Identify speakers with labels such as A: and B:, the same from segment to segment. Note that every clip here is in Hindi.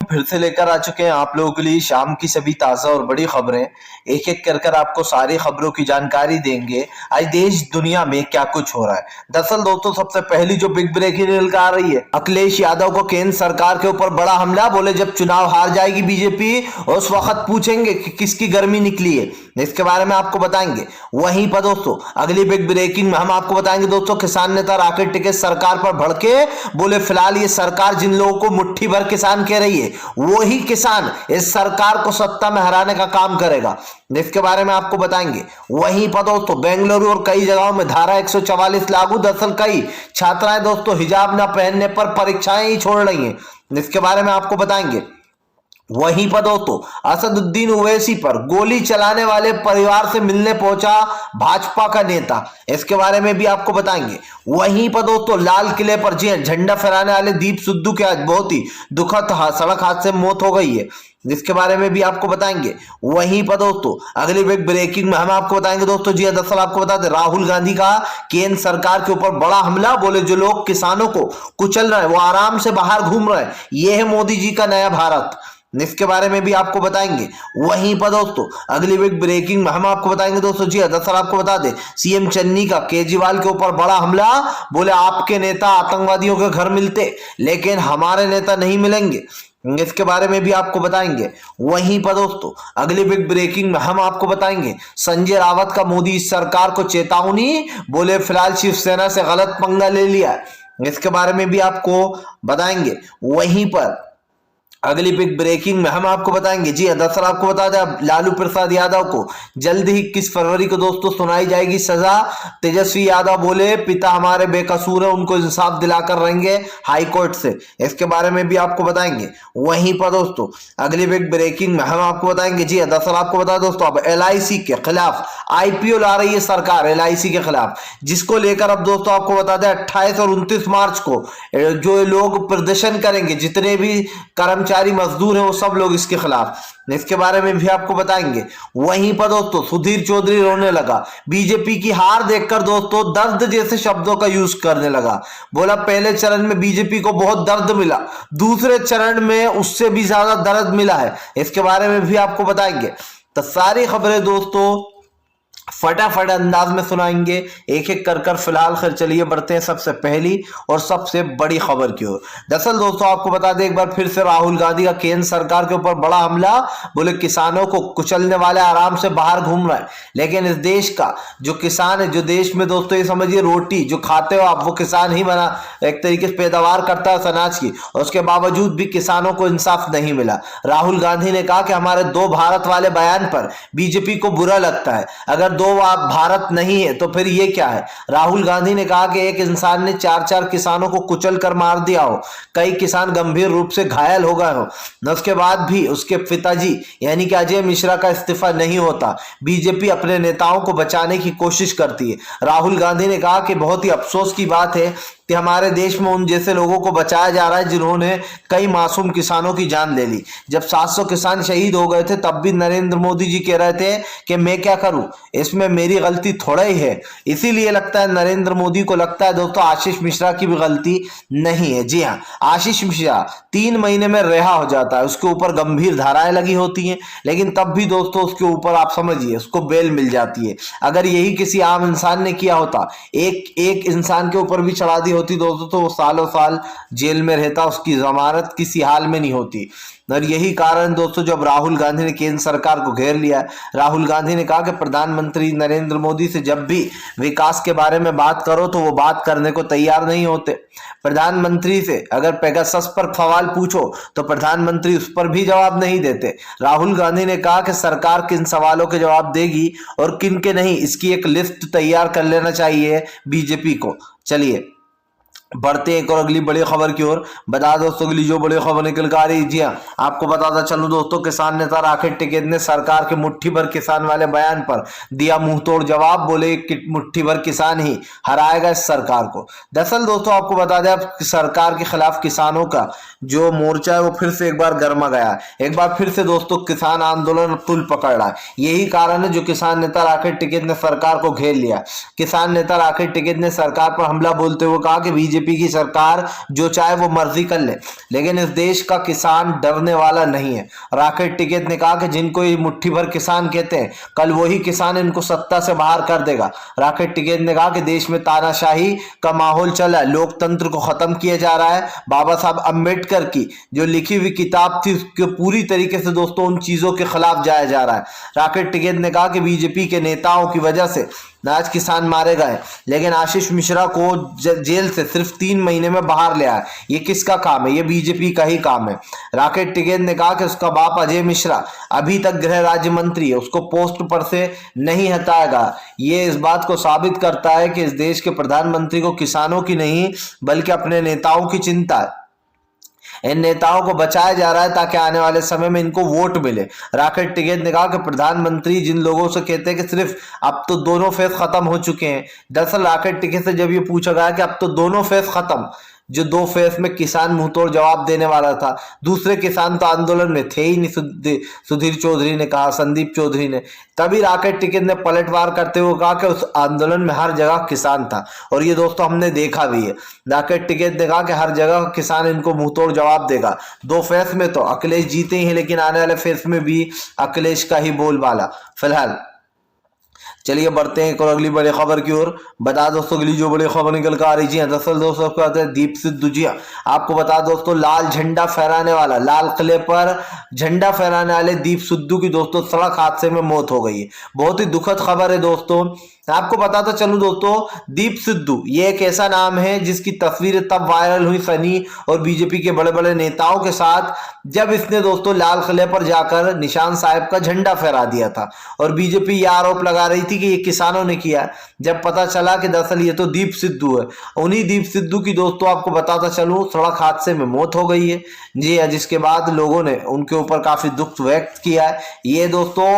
A: फिर से लेकर आ चुके हैं आप लोगों के लिए शाम की सभी ताजा और बड़ी खबरें। एक एक कर कर आपको सारी खबरों की जानकारी देंगे आज देश दुनिया में क्या कुछ हो रहा है। दरअसल दोस्तों सबसे पहली जो बिग ब्रेकिंग निकल आ रही है, अखिलेश यादव को केंद्र सरकार के ऊपर बड़ा हमला। बोले जब चुनाव हार जाएगी बीजेपी उस वक्त पूछेंगे कि किसकी गर्मी निकली है। इसके बारे में आपको बताएंगे। वहीं पर दोस्तों अगली बिग ब्रेकिंग में हम आपको बताएंगे दोस्तों, किसान नेता राकेश टिकैत सरकार पर भड़के। बोले फिलहाल ये सरकार जिन लोगों को मुट्ठी भर किसान कह रही है वो ही किसान इस सरकार को सत्ता में हराने का काम करेगा। इसके बारे में आपको बताएंगे। वहीं पर दोस्तों बेंगलुरु और कई जगहों में धारा 144 लागू। दरअसल कई छात्राएं दोस्तों हिजाब न पहनने पर परीक्षाएं ही छोड़ रही हैं। इसके बारे में आपको बताएंगे। वहीं पर दोस्तों असदुद्दीन ओवैसी पर गोली चलाने वाले परिवार से मिलने पहुंचा भाजपा का नेता। इसके बारे में भी आपको बताएंगे। वहीं पर दोस्तों लाल किले पर जी झंडा फहराने वाले दीप सिद्धू के आज बहुत ही दुखद सड़क हादसे में मौत हो गई है। जिसके बारे में भी आपको बताएंगे। वहीं पर दोस्तों अगली बिग ब्रेकिंग में हम आपको बताएंगे दोस्तों, जी दरअसल आपको बता दें राहुल गांधी का केंद्र सरकार के ऊपर बड़ा हमला। बोले जो लोग किसानों को कुचल रहे हैं वो आराम से बाहर घूम रहे हैं, ये है मोदी जी का नया भारत। इसके बारे में भी आपको बताएंगे। वहीं पर दोस्तों अगली बिग ब्रेकिंग में हम आपको बताएंगे दोस्तों, जी दरअसल आपको बता दें सीएम चन्नी का केजरीवाल के ऊपर बड़ा हमला। बोले आपके नेता आतंकवादियों के घर मिलते लेकिन हमारे नेता नहीं मिलेंगे। इसके बारे में भी आपको बताएंगे। वहीं पर दोस्तों अगली बिग ब्रेकिंग में हम आपको बताएंगे संजय रावत का मोदी सरकार को चेतावनी। बोले फिलहाल शिवसेना से गलत पंगा ले लिया। इसके बारे में भी आपको बताएंगे। वहीं पर अगली बिग ब्रेकिंग में हम आपको बताएंगे। जी दरअसल आपको बता दें लालू प्रसाद यादव को जल्द ही 21 फरवरी को दोस्तों सुनाई जाएगी सजा। तेजस्वी यादव बोले पिता हमारे बेकसूर है, उनको इंसाफ दिलाकर रहेंगे हाई कोर्ट से। इसके बारे में भी आपको बताएंगे। वहीं पर दोस्तों अगली बिग ब्रेकिंग में हम आपको बताएंगे। जी दरअसल आपको बता दोस्तों अब LIC के खिलाफ IPO ला रही है सरकार LIC के खिलाफ, जिसको लेकर अब दोस्तों आपको बता दें 28 और 29 मार्च को जो लोग प्रदर्शन करेंगे, जितने भी कर्मचारी मजदूर हैं वो सब लोग इसके खिलाफ। इसके बारे में भी आपको बताएंगे। वहीं पर दोस्तों सुधीर चौधरी रोने लगा, बीजेपी की हार देखकर दोस्तों दर्द जैसे शब्दों का यूज करने लगा। बोला पहले चरण में बीजेपी को बहुत दर्द मिला, दूसरे चरण में उससे भी ज्यादा दर्द मिला है। इसके बारे में भी आपको बताएंगे। तो सारी खबरें दोस्तों फटाफट अंदाज में सुनाएंगे एक एक कर कर। फिलहाल खैर चलिए बढ़ते हैं सबसे पहली और सबसे बड़ी खबर की ओर। दरअसल दोस्तों आपको बता दें एक बार फिर से राहुल गांधी का केंद्र सरकार के ऊपर बड़ा हमला। बोले किसानों को कुचलने वाले आराम से बाहर घूम रहे हैं, लेकिन इस देश का जो किसान है, जो देश में दोस्तों ये समझिए रोटी जो खाते हो आप वो किसान ही बना एक तरीके से पैदावार करता है अनाज की, और उसके बावजूद भी किसानों को इंसाफ नहीं मिला। राहुल गांधी ने कहा कि हमारे 2 भारत वाले बयान पर बीजेपी को बुरा लगता है। अगर 2 भारत नहीं है तो फिर ये क्या है। राहुल गांधी ने कहा कि एक इंसान ने 4 किसानों को कुचल कर मार दिया हो, कई किसान गंभीर रूप से घायल हो गए हो, उसके बाद भी उसके पिताजी यानी कि अजय मिश्रा का इस्तीफा नहीं होता। बीजेपी अपने नेताओं को बचाने की कोशिश करती है। राहुल गांधी ने कहा कि बहुत ही अफसोस की बात है कि हमारे देश में उन जैसे लोगों को बचाया जा रहा है जिन्होंने कई मासूम किसानों की जान ले ली। जब 700 किसान शहीद हो गए थे तब भी नरेंद्र मोदी जी कह रहे थे कि मैं क्या करूं, इसमें मेरी गलती थोड़ा ही है। इसीलिए लगता है नरेंद्र मोदी को लगता है दोस्तों आशीष मिश्रा की भी गलती नहीं है। जी हाँ, आशीष मिश्रा 3 महीने में रिहा हो जाता है, उसके ऊपर गंभीर धाराएं लगी होती हैं, लेकिन तब भी दोस्तों उसके ऊपर आप समझिए उसको बेल मिल जाती है। अगर यही किसी आम इंसान ने किया होता, एक इंसान के ऊपर भी चढ़ा दी होती दोस्तों, तो वो सालों साल जेल में रहता, उसकी जमानत किसी हाल में नहीं होती। और यही कारण दोस्तों जब राहुल गांधी ने केंद्र सरकार को घेर लिया, राहुल गांधी ने कहा कि प्रधानमंत्री नरेंद्र मोदी से जब भी विकास के बारे में बात करो तो वो बात करने को तैयार नहीं होते। प्रधानमंत्री से अगर पेगासस पर सवाल पूछो तो प्रधानमंत्री उस पर भी जवाब नहीं देते। राहुल गांधी ने कहा कि सरकार किन सवालों के जवाब देगी और किन के नहीं, इसकी एक लिस्ट तैयार कर लेना चाहिए बीजेपी को। चलिए बढ़ते हैं एक और अगली बड़ी खबर की ओर। बता दोस्तों अगली जो बड़ी खबर निकल कर आ रही है, जी हाँ आपको बताता चलूं दोस्तों, किसान नेता राकेश टिकैत ने सरकार के मुट्ठी भर किसान वाले बयान पर दिया मुंह तोड़ जवाब। बोले कि मुट्ठी भर किसान ही हराएगा इस सरकार को। दरअसल दोस्तों आपको बता दें अब सरकार के खिलाफ किसानों का जो मोर्चा है वो फिर से एक बार गर्मा गया। एक बार फिर से दोस्तों किसान आंदोलन तुल पकड़ रहा है। यही कारण है जो किसान नेता राकेश टिकैत ने सरकार को घेर लिया। किसान नेता राकेश टिकैत ने सरकार पर हमला बोलते हुए कहा कि बीजेपी की सरकार जो चाहे वो मर्जी कर ले, लेकिन इस देश का किसान डरने वाला नहीं है। राकेश टिकैत ने कहा कि जिनको ये मुट्ठी भर किसान कहते हैं, कल वही किसान इनको सत्ता से बाहर कर देगा। राकेश टिकैत ने कहा कि देश में तानाशाही का माहौल चला है, लोकतंत्र को खत्म किया जा रहा है। बाबा साहब अम्बेडकर की जो लिखी हुई किताब थी उसके पूरी तरीके से दोस्तों उन चीजों के खिलाफ जाया जा रहा है। राकेश टिकैत ने कहा कि बीजेपी के नेताओं की वजह से आज किसान मारे गए, लेकिन आशीष मिश्रा को जेल से सिर्फ 3 महीने में बाहर ले आया। ये किसका काम है? ये बीजेपी का ही काम है। राकेश टिकैत ने कहा कि उसका बाप अजय मिश्रा अभी तक गृह राज्य मंत्री है, उसको पोस्ट पर से नहीं हटाएगा। ये इस बात को साबित करता है कि इस देश के प्रधानमंत्री को किसानों की नहीं बल्कि अपने नेताओं की चिंता है। इन नेताओं को बचाया जा रहा है ताकि आने वाले समय में इनको वोट मिले। राकेश टिकैत ने कहा कि प्रधानमंत्री जिन लोगों से कहते हैं कि सिर्फ अब तो दोनों फेज खत्म हो चुके हैं, दरअसल राकेश टिकैत से जब ये पूछा गया कि अब तो दोनों फेज खत्म, जो 2 फेज में किसान मुंहतोड़ जवाब देने वाला था, दूसरे किसान तो आंदोलन में थे ही नहीं, सुधीर चौधरी ने कहा, संदीप चौधरी ने, तभी राकेश टिकैत ने पलटवार करते हुए कहा कि उस आंदोलन में हर जगह किसान था। और ये दोस्तों हमने देखा भी है। राकेश टिकैत ने कहा कि हर जगह किसान इनको मुंहतोड़ जवाब देगा। 2 फेज में तो अखिलेश जीते ही हैं, लेकिन आने वाले फेज में भी अखिलेश का ही बोलबाला। फिलहाल चलिए बढ़ते हैं एक और अगली बड़ी खबर की ओर। बता दोस्तों अगली जो बड़ी खबर निकल कर आ रही है, दरअसल दोस्तों आपको आता है दीप सिद्धू जी। आपको बता दोस्तों लाल झंडा फहराने वाला, लाल किले पर झंडा फहराने वाले दीप सिद्धू की दोस्तों सड़क हादसे में मौत हो गई है। बहुत ही दुखद खबर है दोस्तों। आपको बताता चलूं दोस्तों, दीप सिद्धू ये एक ऐसा नाम है जिसकी तस्वीरें तब वायरल हुई सनी और बीजेपी के बड़े बड़े नेताओं के साथ जब इसने दोस्तों लाल किले पर जाकर निशान साहब का झंडा फहरा दिया था। और बीजेपी ये आरोप लगा रही थी कि ये किसानों ने किया, जब पता चला कि दरअसल ये तो दीप सिद्धू है। उन्हीं दीप सिद्धू की दोस्तों आपको बताता चलूं सड़क हादसे में मौत हो गई है जी हाँ, जिसके बाद लोगों ने उनके ऊपर काफी दुख व्यक्त किया है। ये दोस्तों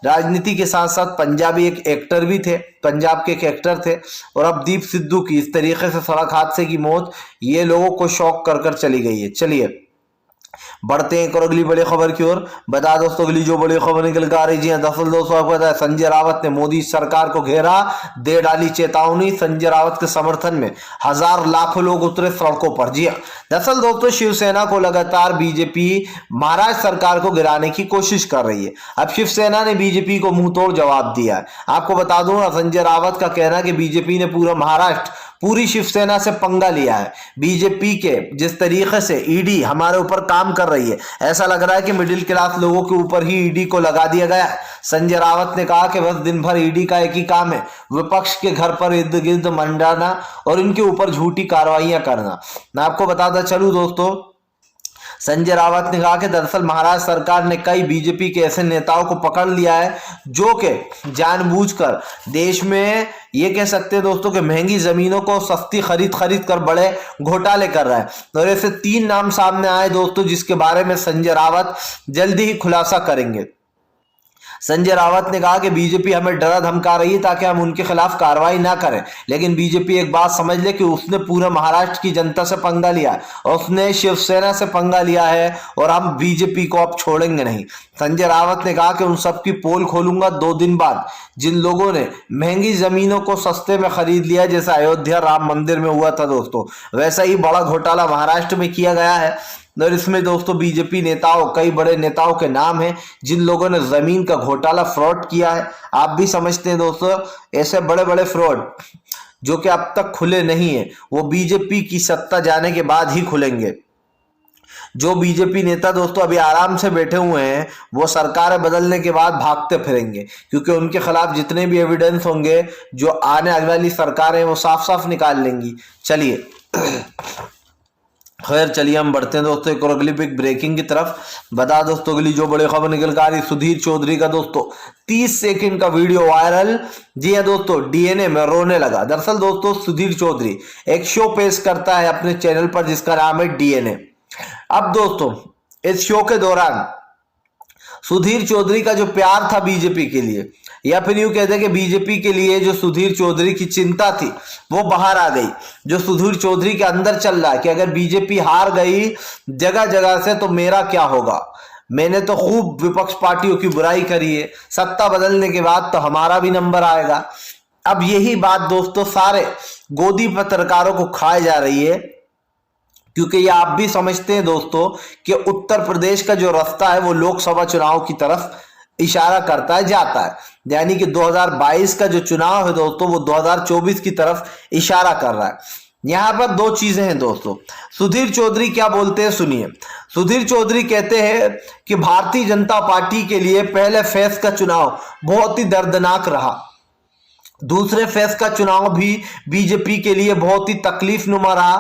A: राजनीति के साथ साथ पंजाबी एक एक्टर भी थे, पंजाब के एक एक्टर थे, और अब दीप सिद्धू की इस तरीके से सड़क हादसे की मौत ये लोगों को शॉक कर चली गई है। चलिए बढ़ते हैं एक और अगली बड़ी खबर की ओर। बता दोस्तों अगली जो बड़ी खबर निकल कर आ रही है, दरअसल दोस्तों आपको पता है संजय रावत ने मोदी सरकार को घेरा, दे डाली चेतावनी। संजय रावत के समर्थन में हजार लाखों लोग उतरे सड़कों पर। जी दरअसल दोस्तों शिवसेना को लगातार बीजेपी महाराष्ट्र सरकार को गिराने की कोशिश कर रही है। अब शिवसेना ने बीजेपी को मुंहतोड़ जवाब दिया है। आपको बता दूं संजय रावत का कहना है कि बीजेपी ने पूरा महाराष्ट्र पूरी शिवसेना से पंगा लिया है। बीजेपी के जिस तरीके से ईडी हमारे ऊपर काम कर रही है, ऐसा लग रहा है कि मिडिल क्लास लोगों के ऊपर ही ईडी को लगा दिया गया है। संजय रावत ने कहा कि बस दिन भर ईडी का एक ही काम है, विपक्ष के घर पर इर्द गिर्द मंडराना और इनके ऊपर झूठी कार्रवाइयां करना। मैं आपको बताता चलूं दोस्तों, संजय रावत ने कहा कि दरअसल महाराष्ट्र सरकार ने कई बीजेपी के ऐसे नेताओं को पकड़ लिया है जो कि जानबूझकर देश में ये कह सकते हैं दोस्तों कि महंगी जमीनों को सस्ती खरीद कर बड़े घोटाले कर रहा है। और ऐसे 3 नाम सामने आए दोस्तों जिसके बारे में संजय रावत जल्दी ही खुलासा करेंगे। संजय रावत ने कहा कि बीजेपी हमें डरा धमका रही है ताकि हम उनके खिलाफ कार्रवाई ना करें, लेकिन बीजेपी एक बात समझ ले कि उसने पूरे महाराष्ट्र की जनता से पंगा लिया है और उसने शिवसेना से पंगा लिया है और हम बीजेपी को अब छोड़ेंगे नहीं। संजय रावत ने कहा कि उन सबकी पोल खोलूंगा 2 दिन बाद जिन लोगों ने महंगी जमीनों को सस्ते में खरीद लिया, जैसा अयोध्या राम मंदिर में हुआ था दोस्तों, वैसा ही बड़ा घोटाला महाराष्ट्र में किया गया है। और इसमें दोस्तों बीजेपी नेताओं, कई बड़े नेताओं के नाम हैं जिन लोगों ने जमीन का घोटाला फ्रॉड किया है। आप भी समझते हैं दोस्तों ऐसे बड़े बड़े फ्रॉड जो कि अब तक खुले नहीं है, वो बीजेपी की सत्ता जाने के बाद ही खुलेंगे। जो बीजेपी नेता दोस्तों अभी आराम से बैठे हुए हैं वो सरकार बदलने के बाद भागते फिरेंगे, क्योंकि उनके खिलाफ जितने भी एविडेंस होंगे जो आने वाली सरकारें वो साफ साफ निकाल लेंगी। चलिए खैर चलिए हम बढ़ते हैं दोस्तों एक और अगली बिग ब्रेकिंग की तरफ। बता दोस्तों अगली जो बड़ी खबर निकल कर आ रही, सुधीर चौधरी का दोस्तों 30 सेकंड का वीडियो वायरल। जी है दोस्तों, डीएनए में रोने लगा। दरअसल दोस्तों सुधीर चौधरी एक शो पेश करता है अपने चैनल पर जिसका नाम है डीएनए। अब दोस्तों इस शो के दौरान सुधीर चौधरी का जो प्यार था बीजेपी के लिए, या फिर यूं कहते हैं कि बीजेपी के लिए जो सुधीर चौधरी की चिंता थी वो बाहर आ गई। जो सुधीर चौधरी के अंदर चल रहा है कि अगर बीजेपी हार गई जगह जगह से तो मेरा क्या होगा, मैंने तो खूब विपक्ष पार्टियों की बुराई करी है, सत्ता बदलने के बाद तो हमारा भी नंबर आएगा। अब यही बात दोस्तों सारे गोदी पत्रकारों को खाए जा रही है, क्योंकि ये आप भी समझते हैं दोस्तों कि उत्तर प्रदेश का जो रास्ता है वो लोकसभा चुनाव की तरफ इशारा करता है, जाता है। यानी कि 2022 का जो चुनाव है दोस्तों वो 2024 की तरफ इशारा कर रहा है। यहां पर दो चीजें हैं दोस्तों। सुधीर चौधरी क्या बोलते हैं सुनिए। सुधीर चौधरी कहते हैं कि भारतीय जनता पार्टी के लिए पहले फेज का चुनाव बहुत ही दर्दनाक रहा, दूसरे फेज का चुनाव भी बीजेपी के लिए बहुत ही तकलीफ नुमा रहा